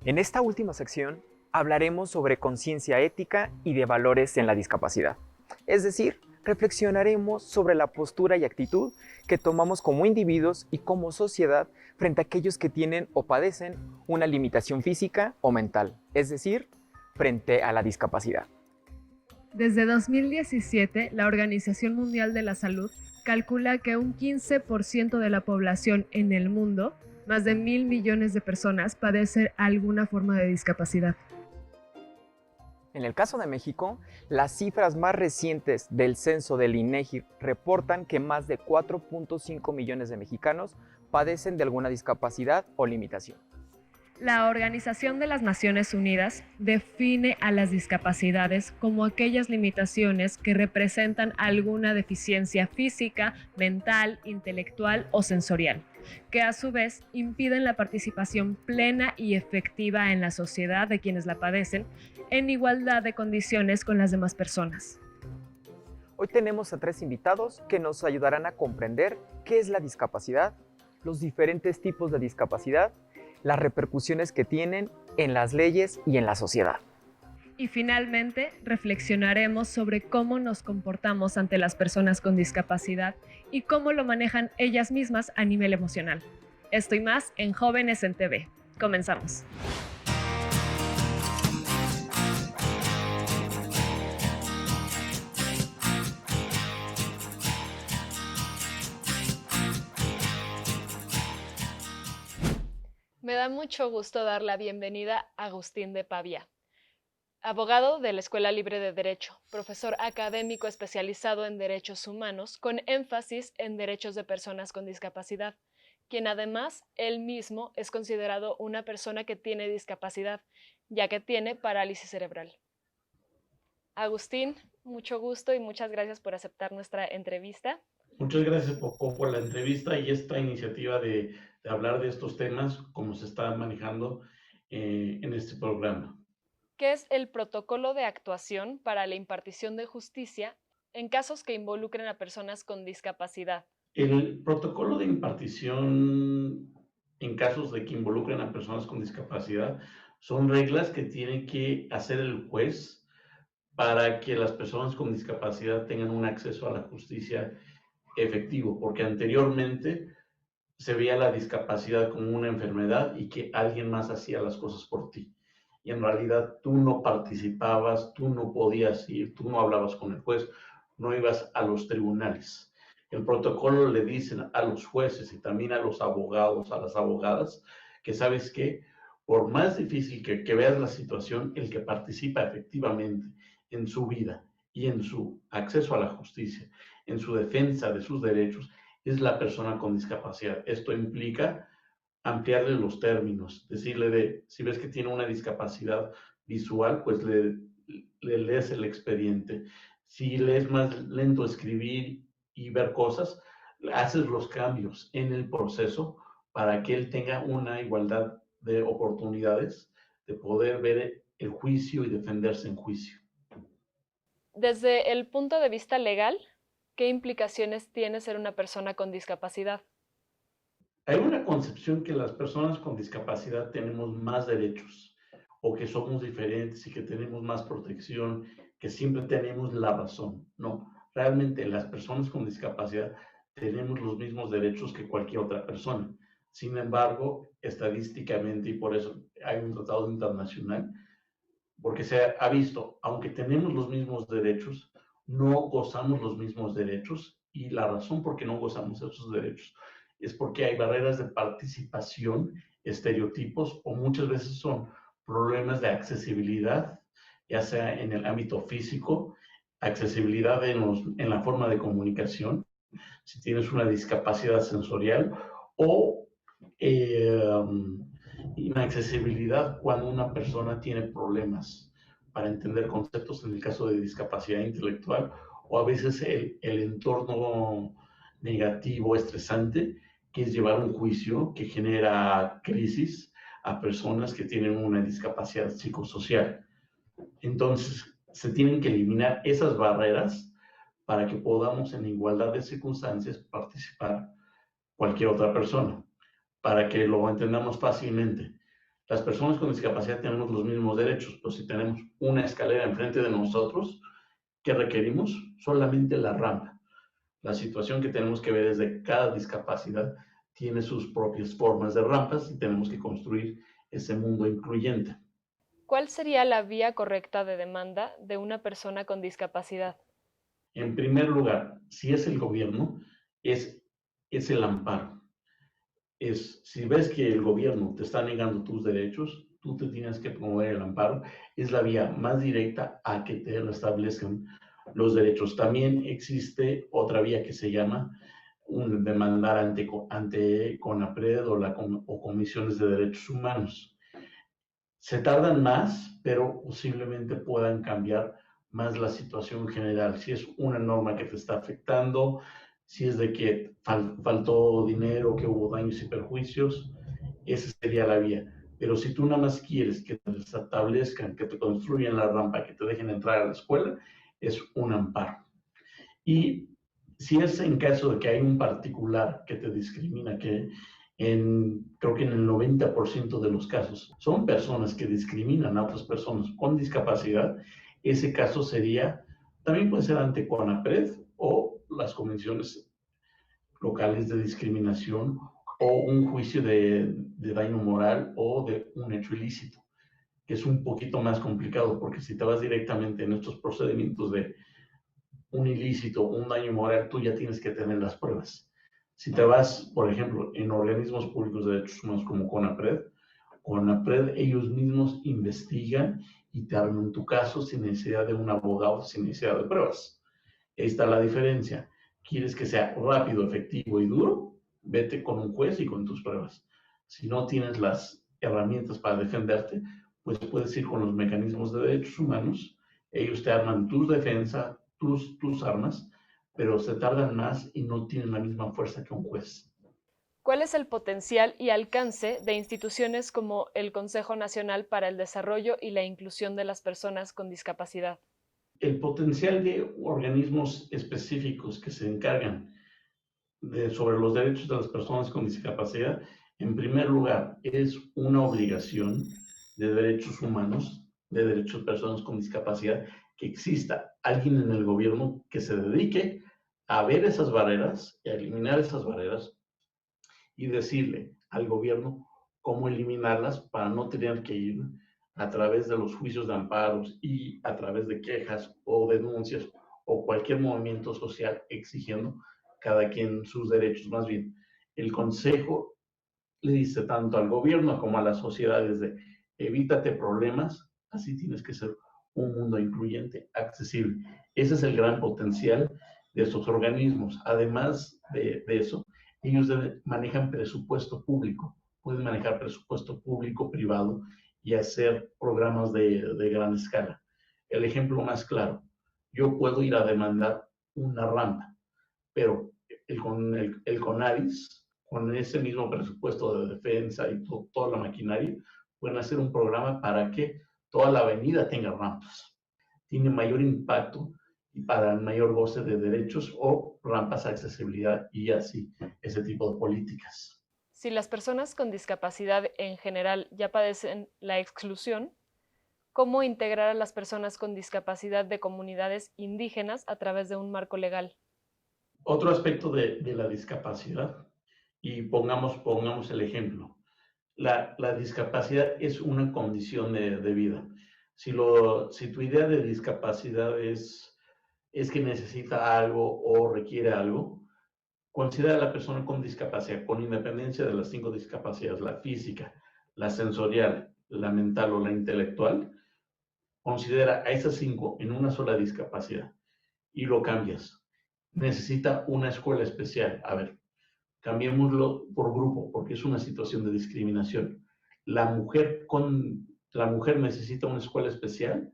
En esta última sección hablaremos sobre conciencia ética y de valores en la discapacidad. Es decir, reflexionaremos sobre la postura y actitud que tomamos como individuos y como sociedad frente a aquellos que tienen o padecen una limitación física o mental, es decir, frente a la discapacidad. Desde 2017, la Organización Mundial de la Salud calcula que un 15% de la población en el mundo, más de 1.000 millones de personas, padecen alguna forma de discapacidad. En el caso de México, las cifras más recientes del censo del INEGI reportan que más de 4.5 millones de mexicanos padecen de alguna discapacidad o limitación. La Organización de las Naciones Unidas define a las discapacidades como aquellas limitaciones que representan alguna deficiencia física, mental, intelectual o sensorial, que a su vez impiden la participación plena y efectiva en la sociedad de quienes la padecen en igualdad de condiciones con las demás personas. Hoy tenemos a 3 invitados que nos ayudarán a comprender qué es la discapacidad, los diferentes tipos de discapacidad, las repercusiones que tienen en las leyes y en la sociedad. Y finalmente, reflexionaremos sobre cómo nos comportamos ante las personas con discapacidad y cómo lo manejan ellas mismas a nivel emocional. Esto y más en Jóvenes en TV. Comenzamos. Me da mucho gusto dar la bienvenida a Agustín de Pavía, abogado de la Escuela Libre de Derecho, profesor académico especializado en derechos humanos con énfasis en derechos de personas con discapacidad, quien además él mismo es considerado una persona que tiene discapacidad, ya que tiene parálisis cerebral. Agustín, mucho gusto y muchas gracias por aceptar nuestra entrevista. Muchas gracias, Poco, por la entrevista y esta iniciativa de hablar de estos temas, como se está manejando en este programa. ¿Qué es el protocolo de actuación para la impartición de justicia en casos que involucren a personas con discapacidad? El protocolo de impartición en casos de que involucren a personas con discapacidad son reglas que tiene que hacer el juez para que las personas con discapacidad tengan un acceso a la justicia efectivo, porque anteriormente se veía la discapacidad como una enfermedad y que alguien más hacía las cosas por ti. Y en realidad tú no participabas, tú no podías ir, tú no hablabas con el juez, no ibas a los tribunales. El protocolo le dicen a los jueces y también a los abogados, a las abogadas, que sabes que por más difícil que veas la situación, el que participa efectivamente en su vida y en su acceso a la justicia, en su defensa de sus derechos, es la persona con discapacidad. Esto implica ampliarle los términos, decirle si ves que tiene una discapacidad visual, pues le lees el expediente. Si le es más lento escribir y ver cosas, haces los cambios en el proceso para que él tenga una igualdad de oportunidades de poder ver el juicio y defenderse en juicio. Desde el punto de vista legal, ¿qué implicaciones tiene ser una persona con discapacidad? Hay una concepción que las personas con discapacidad tenemos más derechos o que somos diferentes y que tenemos más protección, que siempre tenemos la razón. No, realmente las personas con discapacidad tenemos los mismos derechos que cualquier otra persona. Sin embargo, estadísticamente, y por eso hay un tratado internacional, porque se ha visto, aunque tenemos los mismos derechos, no gozamos los mismos derechos, y la razón por qué no gozamos esos derechos es porque hay barreras de participación, estereotipos, o muchas veces son problemas de accesibilidad, ya sea en el ámbito físico, accesibilidad en la forma de comunicación, si tienes una discapacidad sensorial, o inaccesibilidad cuando una persona tiene problemas para entender conceptos en el caso de discapacidad intelectual, o a veces el entorno negativo, estresante, que es llevar un juicio que genera crisis a personas que tienen una discapacidad psicosocial. Entonces, se tienen que eliminar esas barreras para que podamos en igualdad de circunstancias participar cualquier otra persona, para que lo entendamos fácilmente. Las personas con discapacidad tenemos los mismos derechos, pero si tenemos una escalera enfrente de nosotros, ¿qué requerimos? Solamente la rampa. La situación que tenemos que ver es de cada discapacidad tiene sus propias formas de rampas y tenemos que construir ese mundo incluyente. ¿Cuál sería la vía correcta de demanda de una persona con discapacidad? En primer lugar, si es el gobierno, es el amparo. Si ves que el gobierno te está negando tus derechos, tú te tienes que promover el amparo. Es la vía más directa a que te restablezcan los derechos. También existe otra vía que se llama demandar ante CONAPRED o comisiones de derechos humanos. Se tardan más, pero posiblemente puedan cambiar más la situación general. Si es una norma que te está afectando, si es de que faltó dinero, que hubo daños y perjuicios, esa sería la vía. Pero si tú nada más quieres que te establezcan, que te construyan la rampa, que te dejen entrar a la escuela, es un amparo. Y si es en caso de que hay un particular que te discrimina, creo que en el 90% de los casos son personas que discriminan a otras personas con discapacidad, ese caso también puede ser ante CONAPRED o las convenciones locales de discriminación o un juicio de daño moral o de un hecho ilícito, que es un poquito más complicado porque si te vas directamente en estos procedimientos de un ilícito, un daño moral, tú ya tienes que tener las pruebas. Si te vas, por ejemplo, en organismos públicos de derechos humanos como CONAPRED ellos mismos investigan y te arman tu caso sin necesidad de un abogado, sin necesidad de pruebas. Ahí está la diferencia. ¿Quieres que sea rápido, efectivo y duro? Vete con un juez y con tus pruebas. Si no tienes las herramientas para defenderte, pues puedes ir con los mecanismos de derechos humanos. Ellos te arman tu defensa, tus armas, pero se tardan más y no tienen la misma fuerza que un juez. ¿Cuál es el potencial y alcance de instituciones como el Consejo Nacional para el Desarrollo y la Inclusión de las Personas con Discapacidad? El potencial de organismos específicos que se encargan sobre los derechos de las personas con discapacidad, en primer lugar, es una obligación de derechos humanos, de derechos de personas con discapacidad, que exista alguien en el gobierno que se dedique a ver esas barreras, a eliminar esas barreras y decirle al gobierno cómo eliminarlas para no tener que ir a través de los juicios de amparos y a través de quejas o denuncias o cualquier movimiento social exigiendo cada quien sus derechos. Más bien, el Consejo le dice tanto al gobierno como a las sociedades de evítate problemas, así tienes que ser un mundo incluyente, accesible. Ese es el gran potencial de estos organismos. Además de eso, ellos manejan presupuesto público, pueden manejar presupuesto público, privado y hacer programas de gran escala. El ejemplo más claro, yo puedo ir a demandar una rampa, pero el CONADIS, con ese mismo presupuesto de defensa y toda la maquinaria, pueden hacer un programa para que toda la avenida tenga rampas. Tiene mayor impacto y para el mayor goce de derechos o rampas de accesibilidad y así, ese tipo de políticas. Si las personas con discapacidad en general ya padecen la exclusión, ¿cómo integrar a las personas con discapacidad de comunidades indígenas a través de un marco legal? Otro aspecto de la discapacidad, y pongamos el ejemplo, la discapacidad es una condición de vida. Si tu idea de discapacidad es que necesita algo o requiere algo, considera a la persona con discapacidad, con independencia de las 5 discapacidades, la física, la sensorial, la mental o la intelectual, considera a esas 5 en una sola discapacidad y lo cambias. Necesita una escuela especial. A ver, cambiémoslo por grupo, porque es una situación de discriminación. La mujer necesita una escuela especial.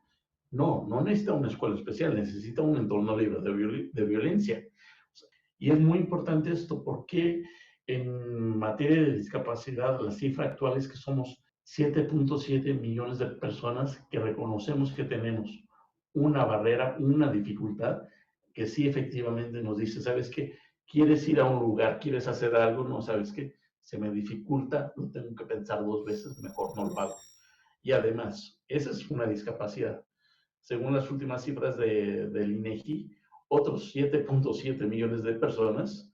No, no necesita una escuela especial, necesita un entorno libre de violencia. Y es muy importante esto porque en materia de discapacidad, la cifra actual es que somos 7.7 millones de personas que reconocemos que tenemos una barrera, una dificultad que sí efectivamente nos dice, ¿sabes qué? Quieres ir a un lugar, quieres hacer algo, no sabes qué, se me dificulta, lo tengo que pensar 2 veces, mejor no lo hago. Y además, esa es una discapacidad. Según las últimas cifras del INEGI, otros 7.7 millones de personas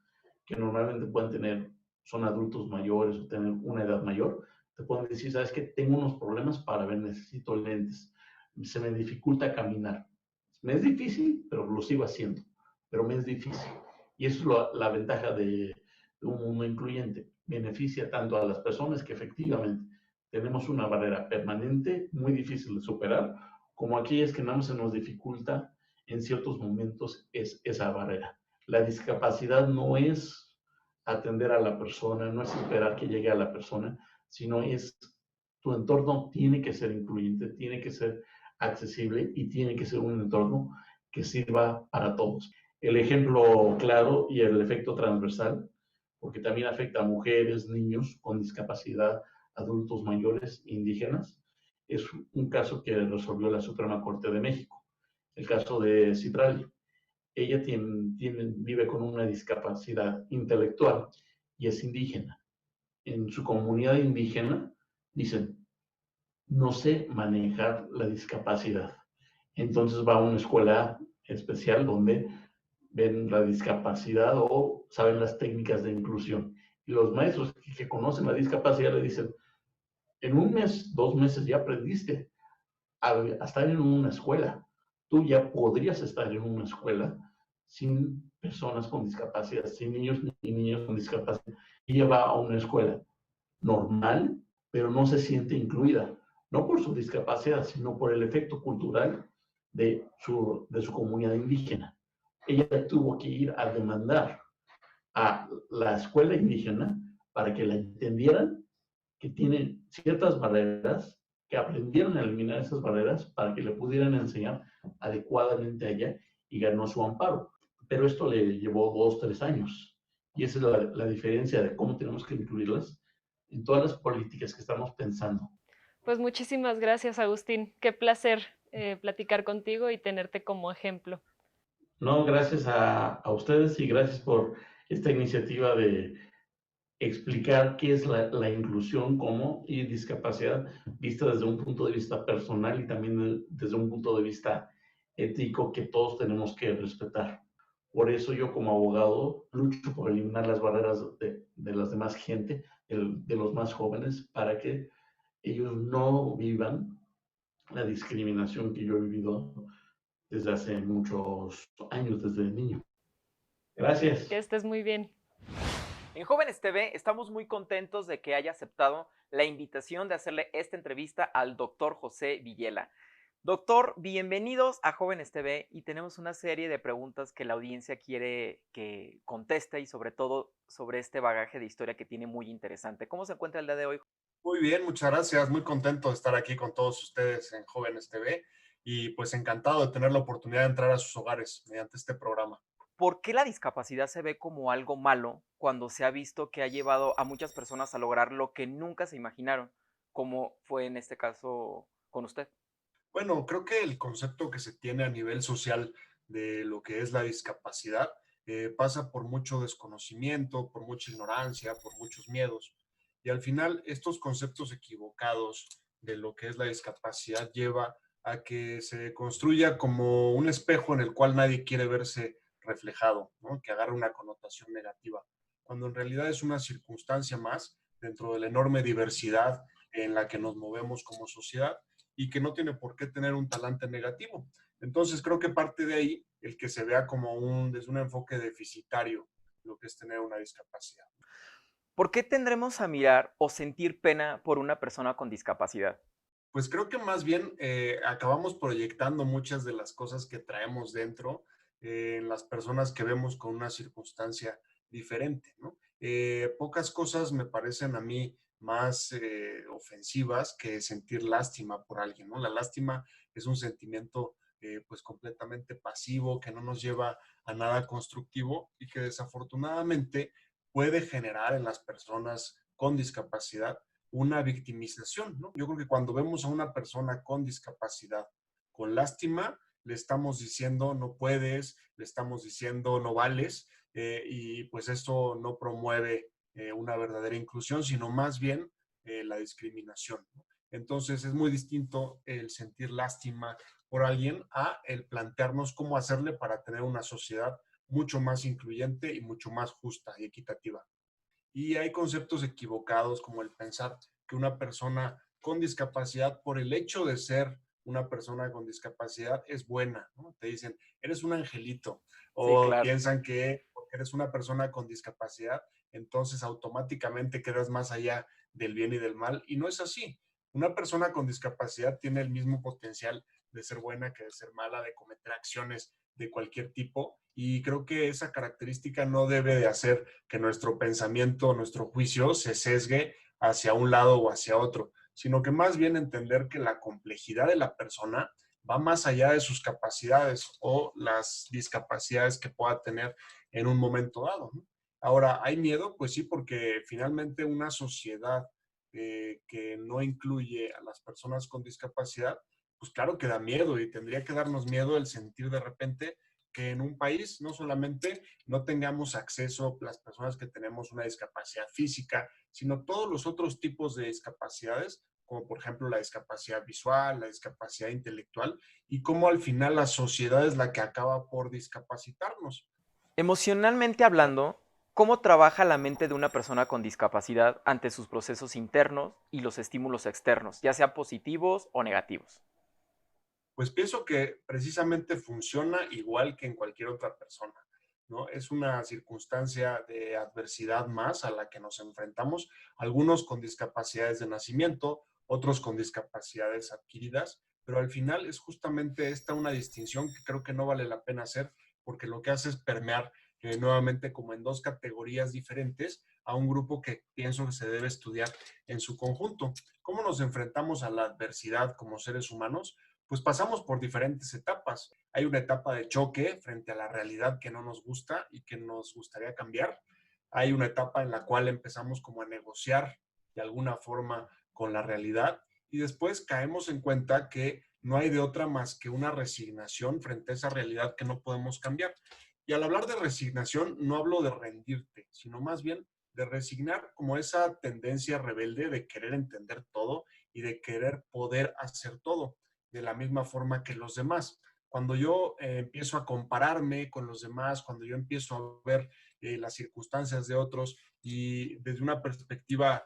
que normalmente pueden tener, son adultos mayores o tener una edad mayor, te pueden decir, sabes que tengo unos problemas para ver, necesito lentes, se me dificulta caminar. Me es difícil, pero lo sigo haciendo, pero me es difícil. Y eso es la ventaja de un mundo incluyente. Beneficia tanto a las personas que efectivamente tenemos una barrera permanente muy difícil de superar, como aquellas que nada más se nos dificulta en ciertos momentos es esa barrera. La discapacidad no es atender a la persona, no es esperar que llegue a la persona, sino es tu entorno tiene que ser incluyente, tiene que ser accesible y tiene que ser un entorno que sirva para todos. El ejemplo claro y el efecto transversal, porque también afecta a mujeres, niños con discapacidad, adultos mayores, indígenas, es un caso que resolvió la Suprema Corte de México, el caso de Citrali. Ella vive con una discapacidad intelectual y es indígena. En su comunidad indígena dicen, no sé manejar la discapacidad. Entonces va a una escuela especial donde ven la discapacidad o saben las técnicas de inclusión. Y los maestros que conocen la discapacidad le dicen, en un mes, 2 meses ya aprendiste a estar en una escuela. Tú ya podrías estar en una escuela sin personas con discapacidad, sin niños ni niños con discapacidad. Y ella va a una escuela normal, pero no se siente incluida, no por su discapacidad, sino por el efecto cultural de su comunidad indígena. Ella tuvo que ir a demandar a la escuela indígena para que la entendieran que tienen ciertas barreras, que aprendieron a eliminar esas barreras para que le pudieran enseñar adecuadamente a ella y ganó su amparo. Pero esto le llevó 2, 3 años. Y esa es la diferencia de cómo tenemos que incluirlas en todas las políticas que estamos pensando. Pues muchísimas gracias, Agustín. Qué placer platicar contigo y tenerte como ejemplo. No, gracias a ustedes y gracias por esta iniciativa de explicar qué es la inclusión como y discapacidad vista desde un punto de vista personal y también desde un punto de vista ético que todos tenemos que respetar. Por eso yo como abogado lucho por eliminar las barreras de las demás gente, de los más jóvenes, para que ellos no vivan la discriminación que yo he vivido desde hace muchos años, desde niño. Gracias. Que estés muy bien. En Jóvenes TV estamos muy contentos de que haya aceptado la invitación de hacerle esta entrevista al doctor José Villela. Doctor, bienvenidos a Jóvenes TV y tenemos una serie de preguntas que la audiencia quiere que conteste y sobre todo sobre este bagaje de historia que tiene muy interesante. ¿Cómo se encuentra el día de hoy? Muy bien, muchas gracias. Muy contento de estar aquí con todos ustedes en Jóvenes TV y pues encantado de tener la oportunidad de entrar a sus hogares mediante este programa. ¿Por qué la discapacidad se ve como algo malo cuando se ha visto que ha llevado a muchas personas a lograr lo que nunca se imaginaron, como fue en este caso con usted? Bueno, creo que el concepto que se tiene a nivel social de lo que es la discapacidad pasa por mucho desconocimiento, por mucha ignorancia, por muchos miedos. Y al final estos conceptos equivocados de lo que es la discapacidad lleva a que se construya como un espejo en el cual nadie quiere verse reflejado, ¿no? Que agarre una connotación negativa, cuando en realidad es una circunstancia más dentro de la enorme diversidad en la que nos movemos como sociedad y que no tiene por qué tener un talante negativo. Entonces creo que parte de ahí el que se vea como desde un enfoque deficitario lo que es tener una discapacidad. ¿Por qué tendremos a mirar o sentir pena por una persona con discapacidad? Pues creo que más bien acabamos proyectando muchas de las cosas que traemos dentro en las personas que vemos con una circunstancia diferente, ¿no? Pocas cosas me parecen a mí más ofensivas que sentir lástima por alguien, ¿no? La lástima es un sentimiento pues completamente pasivo que no nos lleva a nada constructivo y que desafortunadamente puede generar en las personas con discapacidad una victimización, ¿no? Yo creo que cuando vemos a una persona con discapacidad, con lástima, le estamos diciendo no puedes, le estamos diciendo no vales, y pues esto no promueve una verdadera inclusión, sino más bien la discriminación, ¿no? Entonces es muy distinto el sentir lástima por alguien a el plantearnos cómo hacerle para tener una sociedad mucho más incluyente y mucho más justa y equitativa. Y hay conceptos equivocados como el pensar que una persona con discapacidad, por el hecho de ser una persona con discapacidad, es buena, ¿no? Te dicen, eres un angelito, Sí, o claro. piensan que porque eres una persona con discapacidad, entonces automáticamente quedas más allá del bien y del mal, y no es así. Una persona con discapacidad tiene el mismo potencial de ser buena que de ser mala, de cometer acciones de cualquier tipo, y creo que esa característica no debe de hacer que nuestro pensamiento, nuestro juicio se sesgue hacia un lado o hacia otro, sino que más bien entender que la complejidad de la persona va más allá de sus capacidades o las discapacidades que pueda tener en un momento dado, ¿no? Ahora, ¿hay miedo? Pues sí, porque finalmente una sociedad que no incluye a las personas con discapacidad, pues claro que da miedo y tendría que darnos miedo el sentir de repente que en un país no solamente no tengamos acceso las personas que tenemos una discapacidad física, sino todos los otros tipos de discapacidades, como por ejemplo la discapacidad visual, la discapacidad intelectual, y cómo al final la sociedad es la que acaba por discapacitarnos. Emocionalmente hablando, ¿cómo trabaja la mente de una persona con discapacidad ante sus procesos internos y los estímulos externos, ya sean positivos o negativos? Pues pienso que precisamente funciona igual que en cualquier otra persona, ¿no? Es una circunstancia de adversidad más a la que nos enfrentamos, algunos con discapacidades de nacimiento, otros con discapacidades adquiridas, pero al final es justamente esta una distinción que creo que no vale la pena hacer, porque lo que hace es permear nuevamente como en dos categorías diferentes a un grupo que pienso que se debe estudiar en su conjunto. ¿Cómo nos enfrentamos a la adversidad como seres humanos? Pues pasamos por diferentes etapas. Hay una etapa de choque frente a la realidad que no nos gusta y que nos gustaría cambiar. Hay una etapa en la cual empezamos como a negociar de alguna forma con la realidad y después caemos en cuenta que no hay de otra más que una resignación frente a esa realidad que no podemos cambiar. Y al hablar de resignación no hablo de rendirte, sino más bien de resignar como esa tendencia rebelde de querer entender todo y de querer poder hacer todo de la misma forma que los demás. Cuando yo empiezo a compararme con los demás, cuando yo empiezo a ver las circunstancias de otros y desde una perspectiva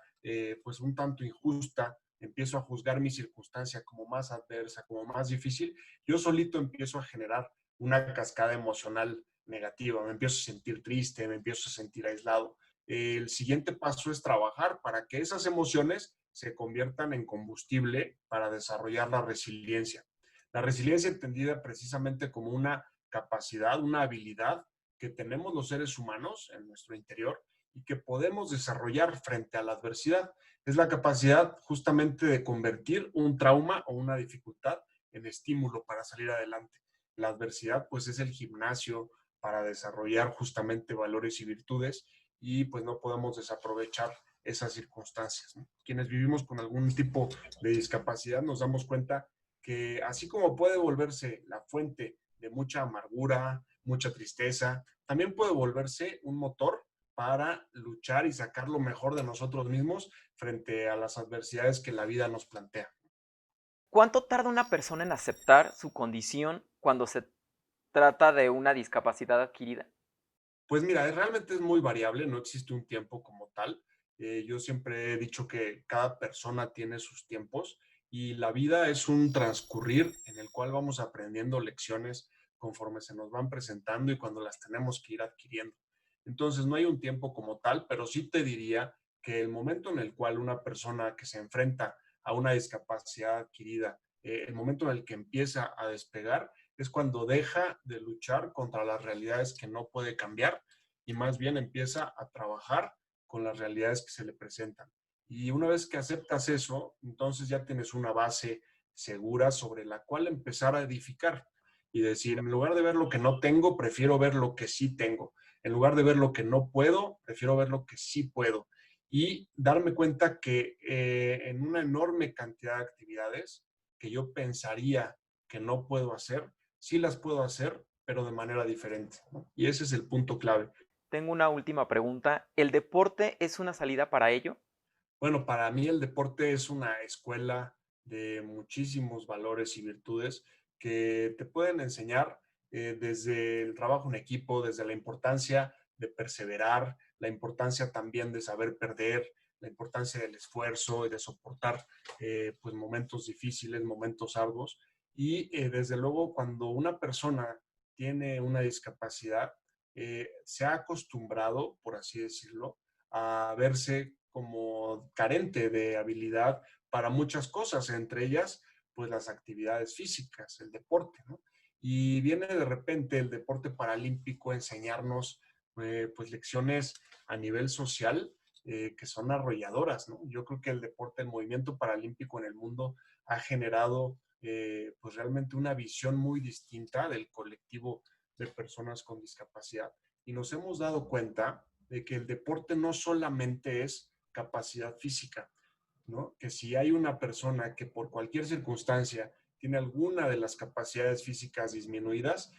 pues un tanto injusta, empiezo a juzgar mi circunstancia como más adversa, como más difícil, yo solito empiezo a generar una cascada emocional negativa, me empiezo a sentir triste, me empiezo a sentir aislado. El siguiente paso es trabajar para que esas emociones se conviertan en combustible para desarrollar la resiliencia. La resiliencia entendida precisamente como una capacidad, una habilidad que tenemos los seres humanos en nuestro interior y que podemos desarrollar frente a la adversidad. Es la capacidad justamente de convertir un trauma o una dificultad en estímulo para salir adelante. La adversidad pues es el gimnasio para desarrollar justamente valores y virtudes y pues no podemos desaprovechar esas circunstancias, ¿no? Quienes vivimos con algún tipo de discapacidad nos damos cuenta que así como puede volverse la fuente de mucha amargura, mucha tristeza, también puede volverse un motor para luchar y sacar lo mejor de nosotros mismos frente a las adversidades que la vida nos plantea. ¿Cuánto tarda una persona en aceptar su condición cuando se trata de una discapacidad adquirida? Pues mira, realmente es muy variable, no existe un tiempo como tal. Yo siempre he dicho que cada persona tiene sus tiempos y la vida es un transcurrir en el cual vamos aprendiendo lecciones conforme se nos van presentando y cuando las tenemos que ir adquiriendo. Entonces no hay un tiempo como tal, pero sí te diría que el momento en el cual una persona que se enfrenta a una discapacidad adquirida, el momento en el que empieza a despegar, es cuando deja de luchar contra las realidades que no puede cambiar y más bien empieza a trabajar con las realidades que se le presentan. Y una vez que aceptas eso, entonces ya tienes una base segura sobre la cual empezar a edificar y decir, en lugar de ver lo que no tengo, prefiero ver lo que sí tengo. En lugar de ver lo que no puedo, prefiero ver lo que sí puedo. Y darme cuenta que en una enorme cantidad de actividades que yo pensaría que no puedo hacer, sí las puedo hacer, pero de manera diferente, ¿no? Y ese es el punto clave. tengo una última pregunta. ¿El deporte es una salida para ello? Bueno, para mí el deporte es una escuela de muchísimos valores y virtudes que te pueden enseñar desde el trabajo en equipo, desde la importancia de perseverar, la importancia también de saber perder, la importancia del esfuerzo y de soportar pues momentos difíciles, momentos arduos. Y desde luego cuando una persona tiene una discapacidad, se ha acostumbrado, por así decirlo, a verse como carente de habilidad para muchas cosas, entre ellas, pues las actividades físicas, el deporte, ¿no? Y viene de repente el deporte paralímpico a enseñarnos pues lecciones a nivel social que son arrolladoras, ¿no? Yo creo que el deporte, el movimiento paralímpico en el mundo ha generado pues realmente una visión muy distinta del colectivo de personas con discapacidad y nos hemos dado cuenta de que el deporte no solamente es capacidad física, ¿no? Que si hay una persona que por cualquier circunstancia tiene alguna de las capacidades físicas disminuidas,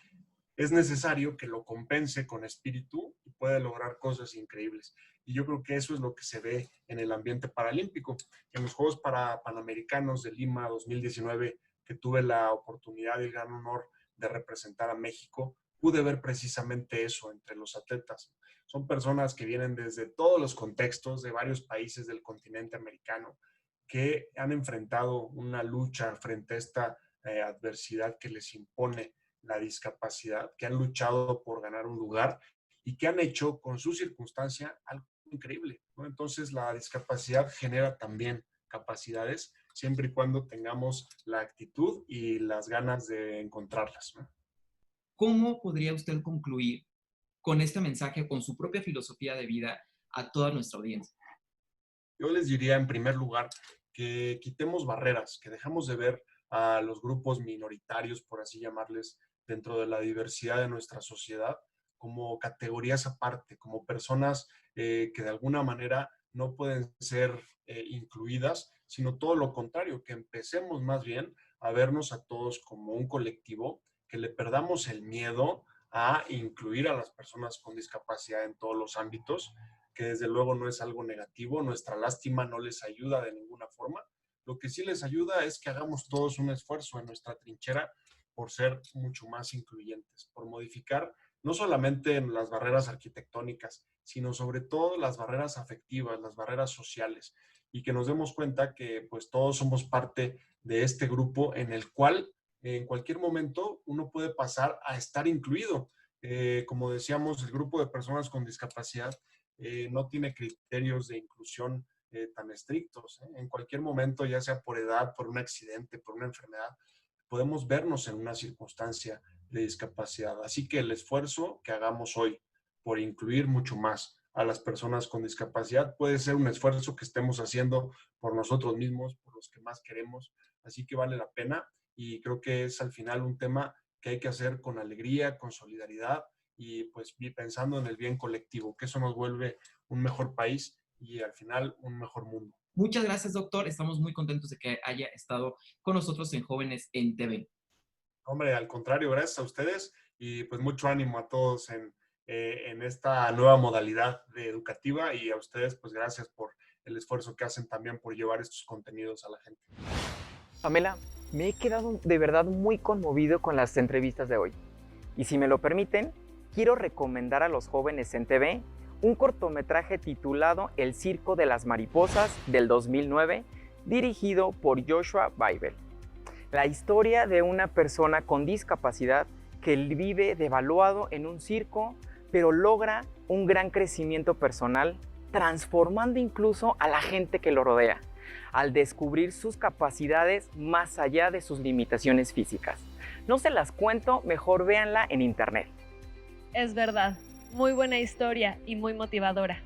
es necesario que lo compense con espíritu y pueda lograr cosas increíbles. Y yo creo que eso es lo que se ve en el ambiente paralímpico. En los Juegos Panamericanos de Lima 2019, que tuve la oportunidad y el gran honor de representar a México, pude ver precisamente eso entre los atletas. Son personas que vienen desde todos los contextos de varios países del continente americano que han enfrentado una lucha frente a esta adversidad que les impone la discapacidad, que han luchado por ganar un lugar y que han hecho con su circunstancia algo increíble, ¿no? Entonces la discapacidad genera también capacidades siempre y cuando tengamos la actitud y las ganas de encontrarlas, ¿no? ¿Cómo podría usted concluir con este mensaje, con su propia filosofía de vida a toda nuestra audiencia? Yo les diría en primer lugar que quitemos barreras, que dejamos de ver a los grupos minoritarios, por así llamarles, dentro de la diversidad de nuestra sociedad, como categorías aparte, como personas que de alguna manera no pueden ser incluidas, sino todo lo contrario, que empecemos más bien a vernos a todos como un colectivo, que le perdamos el miedo a incluir a las personas con discapacidad en todos los ámbitos, que desde luego no es algo negativo, nuestra lástima no les ayuda de ninguna forma. Lo que sí les ayuda es que hagamos todos un esfuerzo en nuestra trinchera por ser mucho más incluyentes, por modificar no solamente las barreras arquitectónicas, sino sobre todo las barreras afectivas, las barreras sociales, y que nos demos cuenta que pues todos somos parte de este grupo en el cual en cualquier momento uno puede pasar a estar incluido. Como decíamos, el grupo de personas con discapacidad no tiene criterios de inclusión tan estrictos. En cualquier momento, ya sea por edad, por un accidente, por una enfermedad, podemos vernos en una circunstancia de discapacidad. Así que el esfuerzo que hagamos hoy por incluir mucho más a las personas con discapacidad puede ser un esfuerzo que estemos haciendo por nosotros mismos, por los que más queremos. Así que vale la pena y creo que es al final un tema que hay que hacer con alegría, con solidaridad y pues pensando en el bien colectivo, que eso nos vuelve un mejor país y al final un mejor mundo. Muchas gracias, doctor. Estamos muy contentos de que haya estado con nosotros en Jóvenes en TV. Hombre, al contrario, gracias a ustedes y pues mucho ánimo a todos en esta nueva modalidad educativa y a ustedes pues gracias por el esfuerzo que hacen también por llevar estos contenidos a la gente. Pamela, me he quedado de verdad muy conmovido con las entrevistas de hoy. Y si me lo permiten, quiero recomendar a los Jóvenes en TV un cortometraje titulado El Circo de las Mariposas del 2009, dirigido por Joshua Weibel. La historia de una persona con discapacidad que vive devaluado en un circo, pero logra un gran crecimiento personal, transformando incluso a la gente que lo rodea, al descubrir sus capacidades más allá de sus limitaciones físicas. No se las cuento, mejor véanla en internet. Es verdad, muy buena historia y muy motivadora.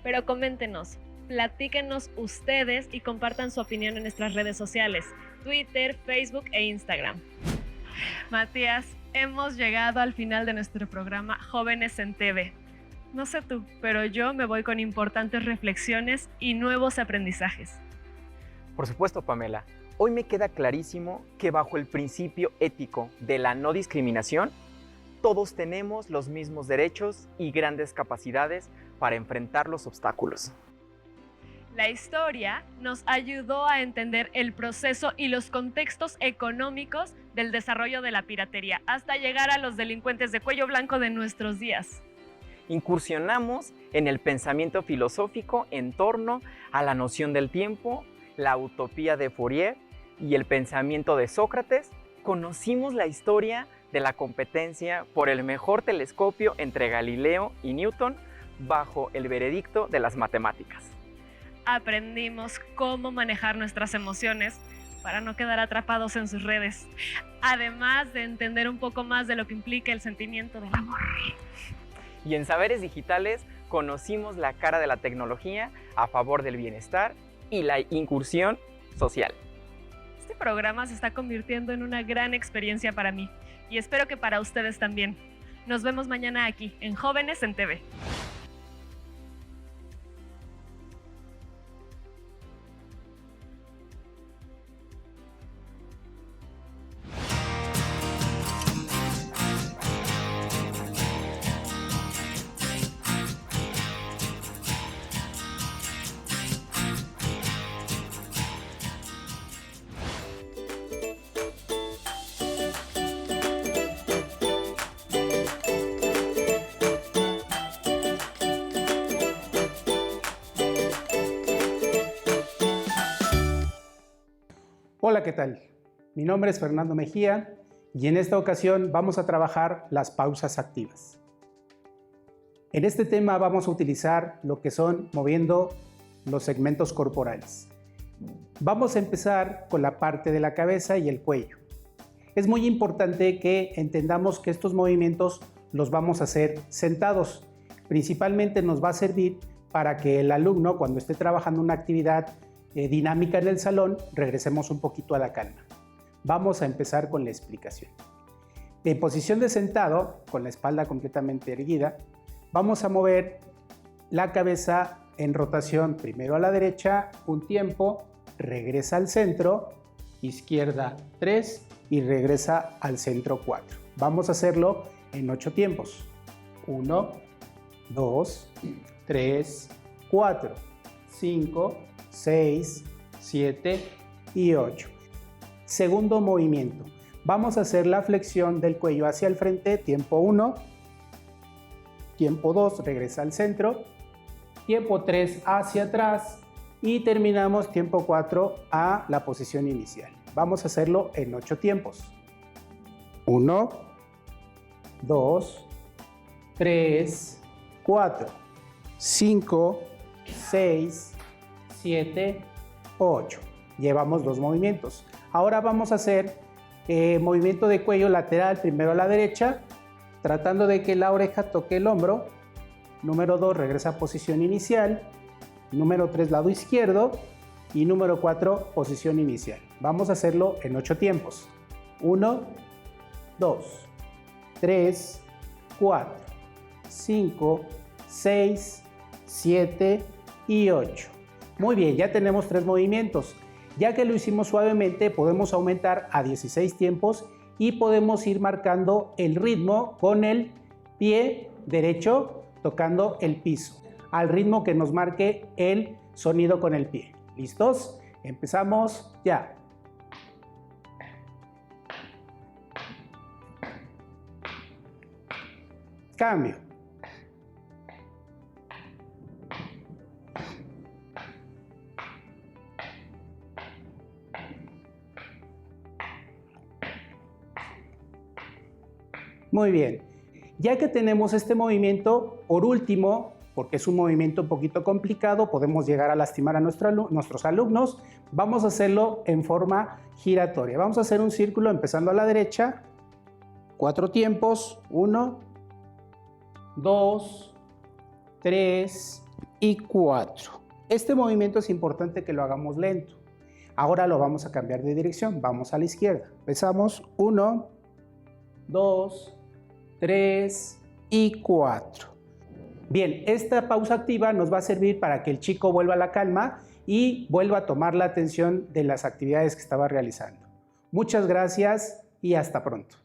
Pero coméntenos, platíquenos ustedes y compartan su opinión en nuestras redes sociales, Twitter, Facebook e Instagram. Matías, hemos llegado al final de nuestro programa Jóvenes en TV. No sé tú, pero yo me voy con importantes reflexiones y nuevos aprendizajes. Por supuesto, Pamela, hoy me queda clarísimo que bajo el principio ético de la no discriminación, todos tenemos los mismos derechos y grandes capacidades para enfrentar los obstáculos. La historia nos ayudó a entender el proceso y los contextos económicos del desarrollo de la piratería, hasta llegar a los delincuentes de cuello blanco de nuestros días. Incursionamos en el pensamiento filosófico en torno a la noción del tiempo, la utopía de Fourier y el pensamiento de Sócrates. Conocimos la historia de la competencia por el mejor telescopio entre Galileo y Newton bajo el veredicto de las matemáticas. Aprendimos cómo manejar nuestras emociones para no quedar atrapados en sus redes, además de entender un poco más de lo que implica el sentimiento del amor. Y en Saberes Digitales conocimos la cara de la tecnología a favor del bienestar y la incursión social. Este programa se está convirtiendo en una gran experiencia para mí y espero que para ustedes también. Nos vemos mañana aquí en Jóvenes en TV. Hola, ¿qué tal? Mi nombre es Fernando Mejía y en esta ocasión vamos a trabajar las pausas activas. En este tema vamos a utilizar lo que son moviendo los segmentos corporales. Vamos a empezar con la parte de la cabeza y el cuello. Es muy importante que entendamos que estos movimientos los vamos a hacer sentados. Principalmente nos va a servir para que el alumno, cuando esté trabajando una actividad dinámica en el salón, regresemos un poquito a la calma. Vamos a empezar con la explicación. En posición de sentado, con la espalda completamente erguida, vamos a mover la cabeza en rotación primero a la derecha, un tiempo, regresa al centro, izquierda 3 y regresa al centro 4. Vamos a hacerlo en 8 tiempos. 1, 2, 3, 4, 5, 6, 7 y 8. Segundo movimiento. Vamos a hacer la flexión del cuello hacia el frente, tiempo 1, tiempo 2, regresa al centro, tiempo 3 hacia atrás y terminamos tiempo 4 a la posición inicial. Vamos a hacerlo en 8 tiempos. 1, 2, 3, 4, 5, 6, 7, 8. Llevamos 2 movimientos. Ahora vamos a hacer movimiento de cuello lateral, primero a la derecha, tratando de que la oreja toque el hombro. Número 2, regresa a posición inicial. Número 3, lado izquierdo. Y número 4, posición inicial. Vamos a hacerlo en 8 tiempos. 1, 2, 3, 4, 5, 6, 7 y 8. Muy bien, ya tenemos 3 movimientos. Ya que lo hicimos suavemente, podemos aumentar a 16 tiempos y podemos ir marcando el ritmo con el pie derecho tocando el piso, al ritmo que nos marque el sonido con el pie. ¿Listos? Empezamos ya. Cambio. Muy bien, ya que tenemos este movimiento, por último, porque es un movimiento un poquito complicado, podemos llegar a lastimar a nuestros alumnos, vamos a hacerlo en forma giratoria. Vamos a hacer un círculo empezando a la derecha, 4 tiempos, 1, 2, 3 y 4. Este movimiento es importante que lo hagamos lento. Ahora lo vamos a cambiar de dirección, vamos a la izquierda. Empezamos, 1, 2, 3 y 4. Bien, esta pausa activa nos va a servir para que el chico vuelva a la calma y vuelva a tomar la atención de las actividades que estaba realizando. Muchas gracias y hasta pronto.